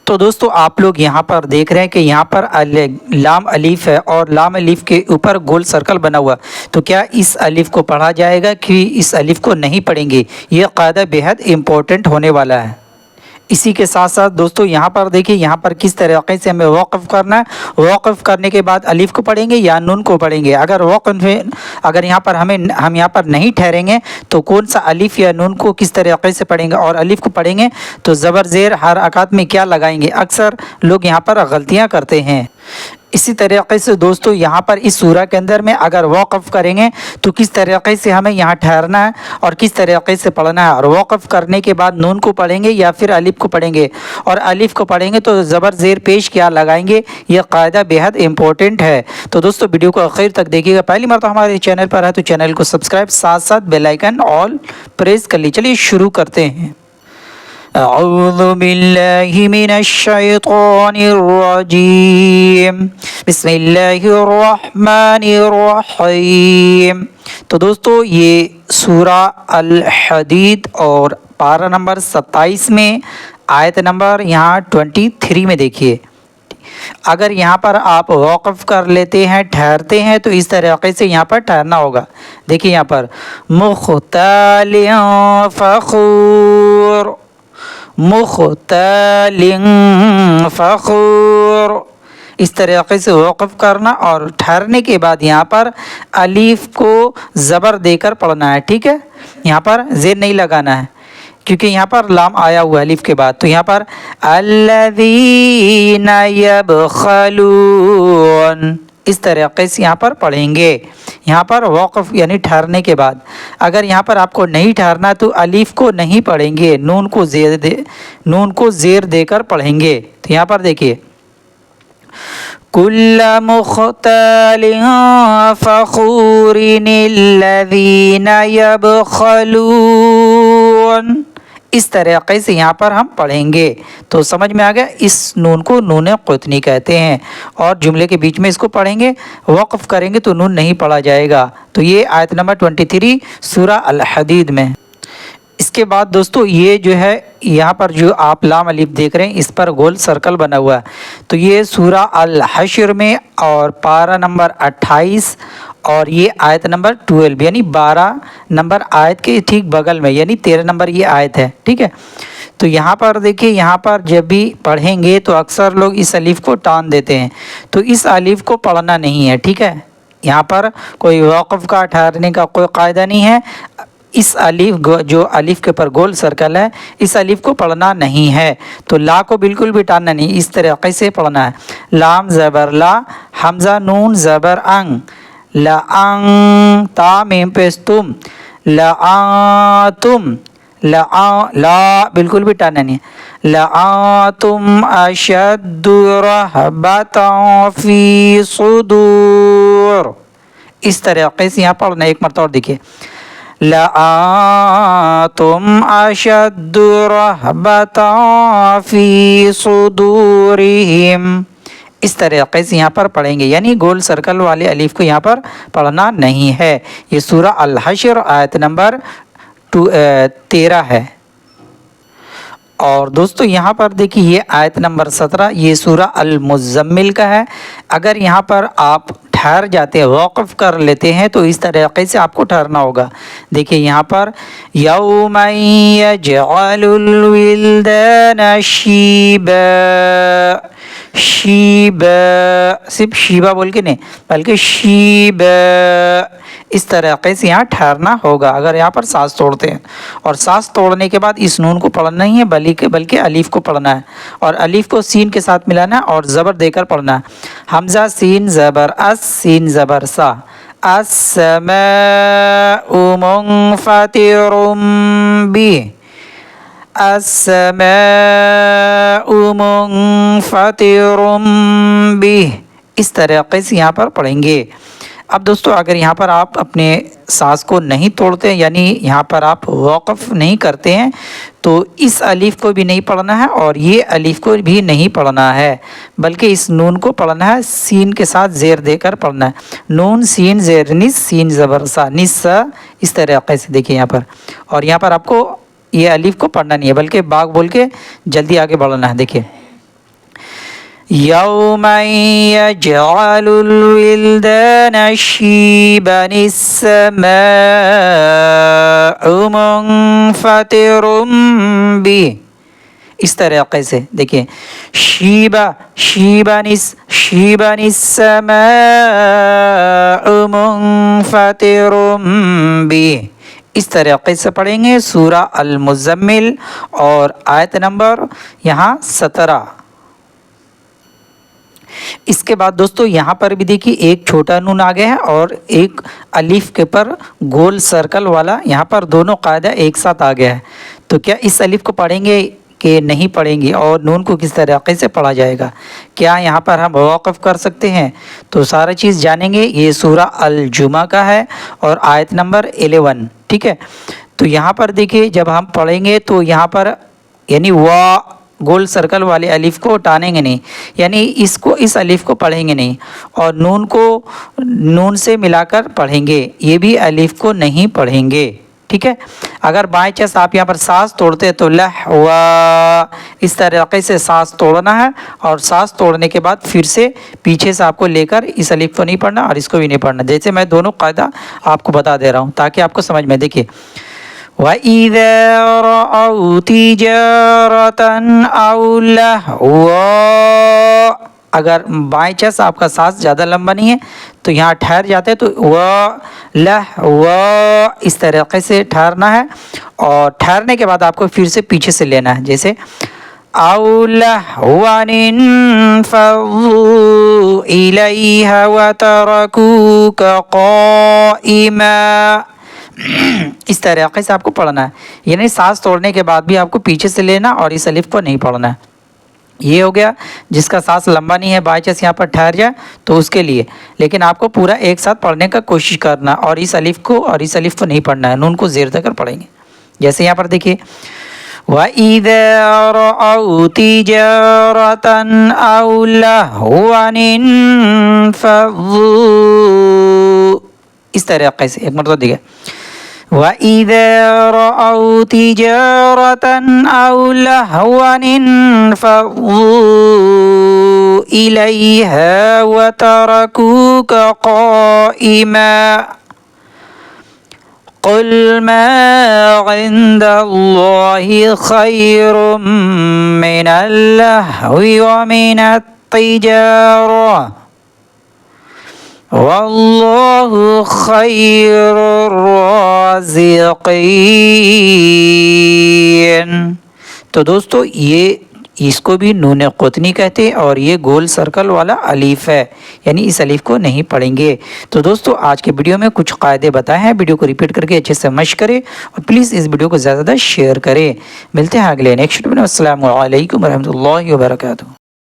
تو دوستو آپ لوگ یہاں پر دیکھ رہے ہیں کہ یہاں پر لام الف ہے اور لام الف کے اوپر گول سرکل بنا ہوا، تو کیا اس الف کو پڑھا جائے گا کہ اس الف کو نہیں پڑھیں گے؟ یہ قاعدہ بہت امپورٹنٹ ہونے والا ہے۔ اسی کے ساتھ ساتھ دوستو یہاں پر دیکھیں، یہاں پر کس طریقے سے ہمیں وقف کرنا ہے۔ وقف کرنے کے بعد الف کو پڑھیں گے یا نون کو پڑھیں گے؟ اگر یہاں پر ہم یہاں پر نہیں ٹھہریں گے تو کون سا الف یا نون کو کس طریقے سے پڑھیں گے؟ اور الف کو پڑھیں گے تو زبر زیر حرکات میں کیا لگائیں گے؟ اکثر لوگ یہاں پر غلطیاں کرتے ہیں۔ اسی طریقے سے دوستو یہاں پر اس سورہ کے اندر میں اگر وقف کریں گے تو کس طریقے سے ہمیں یہاں ٹھہرنا ہے اور کس طریقے سے پڑھنا ہے، اور وقف کرنے کے بعد نون کو پڑھیں گے یا پھر الف کو پڑھیں گے، اور الف کو پڑھیں گے تو زبر زیر پیش کیا لگائیں گے؟ یہ قاعدہ بہت امپورٹنٹ ہے۔ تو دوستو ویڈیو کو آخر تک دیکھیے گا۔ پہلی مرتبہ ہمارے چینل پر ہے تو چینل کو سبسکرائب، ساتھ ساتھ بیل آئیکن آل پریس کر لیجیے۔ چلیے شروع کرتے ہیں۔ اعوذ باللہ من الشیطان الرجیم، بسم اللہ الرحمن الرحیم۔ تو دوستو یہ سورہ الحدید اور پارہ نمبر 27 میں آیت نمبر یہاں 23 میں دیکھیے۔ اگر یہاں پر آپ وقف کر لیتے ہیں، ٹھہرتے ہیں، تو اس طریقے سے یہاں پر ٹھہرنا ہوگا۔ دیکھیے یہاں پر مختال فخور، مختال فخور، اس طریقے سے وقف کرنا اور ٹھہرنے کے بعد یہاں پر الف کو زبر دے کر پڑھنا ہے، ٹھیک ہے؟ یہاں پر زیر نہیں لگانا ہے کیونکہ یہاں پر لام آیا ہوا ہے الف کے بعد۔ تو یہاں پر الذین یبخلون، اس طریقے سے یہاں پر پڑھیں گے۔ یہاں پر وقف یعنی ٹھہرنے کے بعد اگر یہاں پر آپ کو نہیں ٹھہرنا تو الف کو نہیں پڑھیں گے، نون کو زیر دے کر پڑھیں گے۔ تو یہاں پر دیکھیے کل مختال فخور الذین یبخلون، اس طریقے سے یہاں پر ہم پڑھیں گے۔ تو سمجھ میں آ گیا؟ اس نون کو نون قطنی کہتے ہیں، اور جملے کے بیچ میں اس کو پڑھیں گے، وقف کریں گے تو نون نہیں پڑھا جائے گا۔ تو یہ آیت نمبر 23 سورہ الحدید میں۔ اس کے بعد دوستو یہ جو ہے یہاں پر جو آپ لام الف دیکھ رہے ہیں اس پر گول سرکل بنا ہوا ہے، تو یہ سورہ الحشر میں اور پارہ نمبر 28 اور یہ آیت نمبر 12 یعنی 12 نمبر آیت کے ٹھیک بغل میں، یعنی 13 نمبر یہ آیت ہے، ٹھیک ہے؟ تو یہاں پر دیکھیے، یہاں پر جب بھی پڑھیں گے تو اکثر لوگ اس الف کو ٹان دیتے ہیں، تو اس الف کو پڑھنا نہیں ہے، ٹھیک ہے؟ یہاں پر کوئی وقف کا ٹھہرنے کا کوئی قاعدہ نہیں ہے۔ اس الف جو الف کے پر گول سرکل ہے اس الف کو پڑھنا نہیں ہے، تو لا کو بالکل بھی ٹاننا نہیں، اس طریقے سے پڑھنا ہے۔ لام زبر لا، حمزہ نون زبر انگ، لأن، تا میم پیش تم، لأنتم، لا بالکل بھی ٹاننا نہیں ہے۔ لأنتم اشد رہبۃ فی صدور، اس طریقے سے یہاں پڑھنا۔ ایک مرتبہ اور دیکھیے، لأنتم اشد رہبۃ فی صدورہم، اس طریقے سے یہاں پر پڑھیں گے، یعنی گول سرکل والے الف کو یہاں پر پڑھنا نہیں ہے۔ یہ سورہ الحشر آیت نمبر 13 ہے۔ اور دوستو یہاں پر دیکھیے یہ آیت نمبر 17 یہ سورہ المزمل کا ہے۔ اگر یہاں پر آپ ٹھہر جاتے ہیں، وقف کر لیتے ہیں، تو اس طریقے سے آپ کو ٹھہرنا ہوگا۔ دیکھیے یہاں پر یوم یجعل الولدان شیبا، شیبا صرف شیبا بول کے نہیں بلکہ شیبا، اس طریقے سے یہاں ٹھہرنا ہوگا اگر یہاں پر سانس توڑتے ہیں۔ اور سانس توڑنے کے بعد اس نون کو پڑھنا نہیں ہے بلکہ الف کو پڑھنا ہے، اور الف کو سین کے ساتھ ملانا ہے اور زبر دے کر پڑھنا ہے۔ حمزہ سین زبر اس، سین زبر سا، السماء منفطر به، السماء منفطر به، اس طریقے سے یہاں پر پڑھیں گے۔ اب دوستو اگر یہاں پر آپ اپنے سانس کو نہیں توڑتے یعنی یہاں پر آپ وقف نہیں کرتے ہیں تو اس الف کو بھی نہیں پڑھنا ہے اور یہ الف کو بھی نہیں پڑھنا ہے، بلکہ اس نون کو پڑھنا ہے، سین کے ساتھ زیر دے کر پڑھنا ہے۔ نون سین زیر نس، سین زبر سا، نس، اس طریقے سے دیکھیں یہاں پر۔ اور یہاں پر آپ کو یہ الف کو پڑھنا نہیں ہے بلکہ باغ بول کے جلدی آگے بڑھنا ہے۔ دیکھیں يوما يجعل الولدان شيبا السماء منفطر به. اس طریقے سے دیکھیں شیبان السماء منفطر به. اس طریقے سے پڑھیں گے سورہ المزمل اور آیت نمبر یہاں 17. اس کے بعد دوستو یہاں پر بھی دیکھیے ایک چھوٹا نون آ گیا ہے اور ایک الف کے پر گول سرکل والا، یہاں پر دونوں قاعدہ ایک ساتھ آ گیا ہے. تو کیا اس الف کو پڑھیں گے کہ نہیں پڑھیں گے، اور نون کو کس طریقے سے پڑھا جائے گا، کیا یہاں پر ہم وقف کر سکتے ہیں؟ تو سارا چیز جانیں گے. یہ سورہ الجمعہ کا ہے اور آیت نمبر 11. ٹھیک ہے، تو یہاں پر دیکھیے جب ہم پڑھیں گے تو یہاں پر یعنی گول سرکل والے الف کو ٹانیں گے نہیں، یعنی اس الف کو پڑھیں گے نہیں، اور نون سے ملا کر پڑھیں گے، یہ بھی الف کو نہیں پڑھیں گے. ٹھیک ہے، اگر بائی چانس آپ یہاں پر سانس توڑتے ہیں تو لہوا، اس طریقے سے سانس توڑنا ہے، اور سانس توڑنے کے بعد پھر سے پیچھے سے آپ کو لے کر اس الف کو نہیں پڑھنا اور اس کو بھی نہیں پڑھنا. جیسے میں دونوں قاعدہ آپ کو بتا دے رہا ہوں تاکہ آپ کو سمجھ میں. دیکھیے وَإِذَا رَأَوْا تِجَارَةً أَوْ لَهْوًا، اگر بائی چانس آپ کا سانس زیادہ لمبا نہیں ہے تو یہاں ٹھہر جاتے ہیں، تو اس طریقے سے ٹھہرنا ہے، اور ٹھہرنے کے بعد آپ کو پھر سے پیچھے سے لینا ہے. جیسے أَوْ لَهْوًا انفضوا إِلَيْهَا وَتَرَكُوكَ قَائِمًا. اس طریقے سے آپ کو پڑھنا ہے، یعنی سانس توڑنے کے بعد بھی آپ کو پیچھے سے لینا اور اس الف کو نہیں پڑھنا ہے. یہ ہو گیا جس کا سانس لمبا نہیں ہے، بائی چانس یہاں پر ٹھہر جائے تو اس کے لیے. لیکن آپ کو پورا ایک ساتھ پڑھنے کا کوشش کرنا، اور اس الف کو نہیں پڑھنا ہے، نون کو زیر دے کر پڑھیں گے. جیسے یہاں پر دیکھیے وَإِذَا رَأَوْا تِجَارَةً أَوْ لَهْوًا انفضوا، اس طریقے سے. ایک مرتبہ دیکھیں وَإِذَا رَأَوْا تِجَارَةً أَوْ لَهْوًا انفضوا إِلَيْهَا وَتَرَكُوكَ قَائِمًا. قُلْ مَا عِندَ اللَّهِ خَيْرٌ مِّنَ اللَّهْوِ وَمِنَ التِّجَارَةِ وَاللَّهُ خَيْرُ الرَّازِقِينَ. تو دوستو یہ اس کو بھی نون قطنی کہتے ہیں، اور یہ گول سرکل والا الف ہے، یعنی اس الف کو نہیں پڑھیں گے. تو دوستو آج کے ویڈیو میں کچھ قاعدے بتائے ہیں، ویڈیو کو ریپیٹ کر کے اچھے سے مشق کریں، اور پلیز اس ویڈیو کو زیادہ شیئر کریں. ملتے ہیں اگلے نیکسٹ ویڈیو میں. السلام علیکم ورحمۃ اللہ وبرکاتہ.